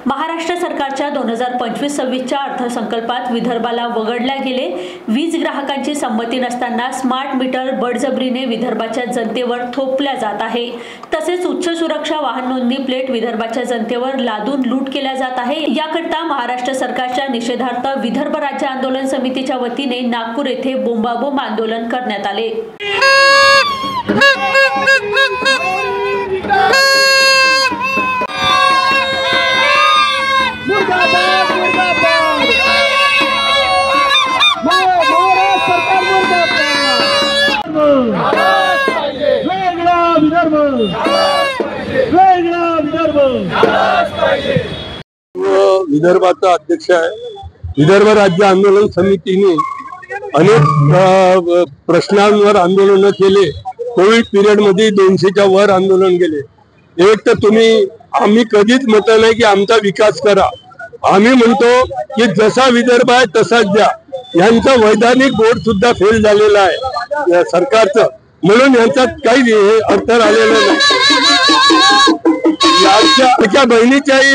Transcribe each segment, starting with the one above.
महाराष्ट्र सरकारच्या 2025-26च्या अर्थसंकल्पात विदर्भाला वगळल्या गेले। वीज ग्राहकांची संमती नसताना स्मार्ट मीटर बळजबरीने विदर्भाच्या जनतेवर थोपल्या जात आहे। तसेच उच्च सुरक्षा वाहन नोंदणी प्लेट विदर्भाच्या जनतेवर लादून लूट केल्या जात आहे। याकरता महाराष्ट्र सरकारच्या निषेधार्थ विदर्भ राज्य आंदोलन समितीच्या वतीने नागपूर येथे बोंबाबोंब आंदोलन करण्यात आले। विदर्भाचा अध्यक्ष आहे। विदर्भ राज्य आंदोलन समितीने अनेक प्रश्नांवर आंदोलन केले। कोविड पिरियड मध्ये 200च्या वर आंदोलन केले। एक तर आम्ही कधीच म्हणत नाही की आमचा विकास करा, आम्ही म्हणतो की जसा विदर्भ आहे तसाच द्या। यांचा वैधानिक बोर्ड सुद्धा फेल झालेला आहे सरकारचं, म्हणून यांचा काही अर्थ आलेला नाही। लाडक्या बहिणीच्याही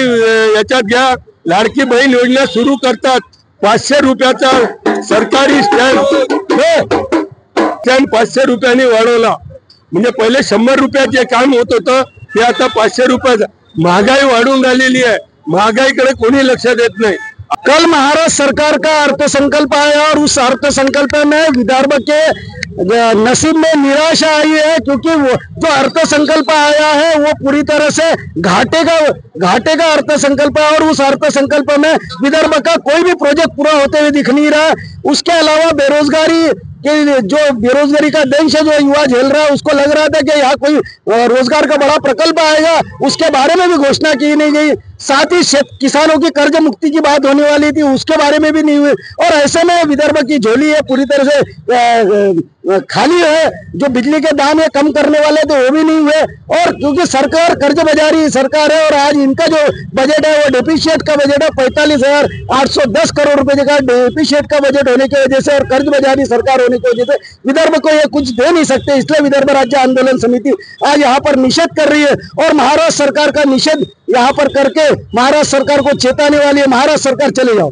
याच्यात घ्या, लाडकी बहीण योजना सुरू करतात। 500 रुपयाचा सरकारी स्टॅम्प 500 रुपयांनी वाढवला। म्हणजे पहिले 100 रुपयाचे काम होत होतं, ते आता 500 रुपयाचं। महागाई वाढून राहिलेली आहे, महागाईकडे कोणी लक्ष देत नहीं। कल महाराष्ट्र सरकार का अर्थसंकल्प आया और उस अर्थसंकल्प में विदर्भ के नसीब में निराशा आई है, क्योंकि जो अर्थसंकल्प आया है वो पूरी तरह से घाटे का अर्थसंकल्प है। और उस अर्थसंकल्प में विदर्भ का कोई भी प्रोजेक्ट पूरा होते हुए दिख नहीं रहा। उसके अलावा बेरोजगारी का दंश जो युवा झेल रहा है, उसको लग रहा था कि यहाँ कोई रोजगार का बड़ा प्रकल्प आएगा, उसके बारे में भी घोषणा की नहीं गई। साथ ही किसानों की कर्ज मुक्ति की बात होने वाली थी, उसके बारे में भी नहीं हुई। और ऐसे में विदर्भ की झोली है पूरी तरह से खाली है। जो बिजली के दाम है कम करने वाले थे वो भी नहीं हुए। और क्योंकि सरकार कर्ज बाजारी सरकार है, और आज इनका जो बजट है वो डेफिशिएट का बजट है। 45,810 करोड़ रुपए का डेफिशिएट का बजट होने की वजह से और कर्ज बाजारी सरकार होने की वजह से विदर्भ को ये कुछ दे नहीं सकते। इसलिए विदर्भ राज्य आंदोलन समिति आज यहाँ पर निषेध कर रही है। और महाराष्ट्र सरकार का निषेध यहाँ पर करके महाराष्ट्र सरकार को चेताने वाली है, महाराष्ट्र सरकार चले जाओ।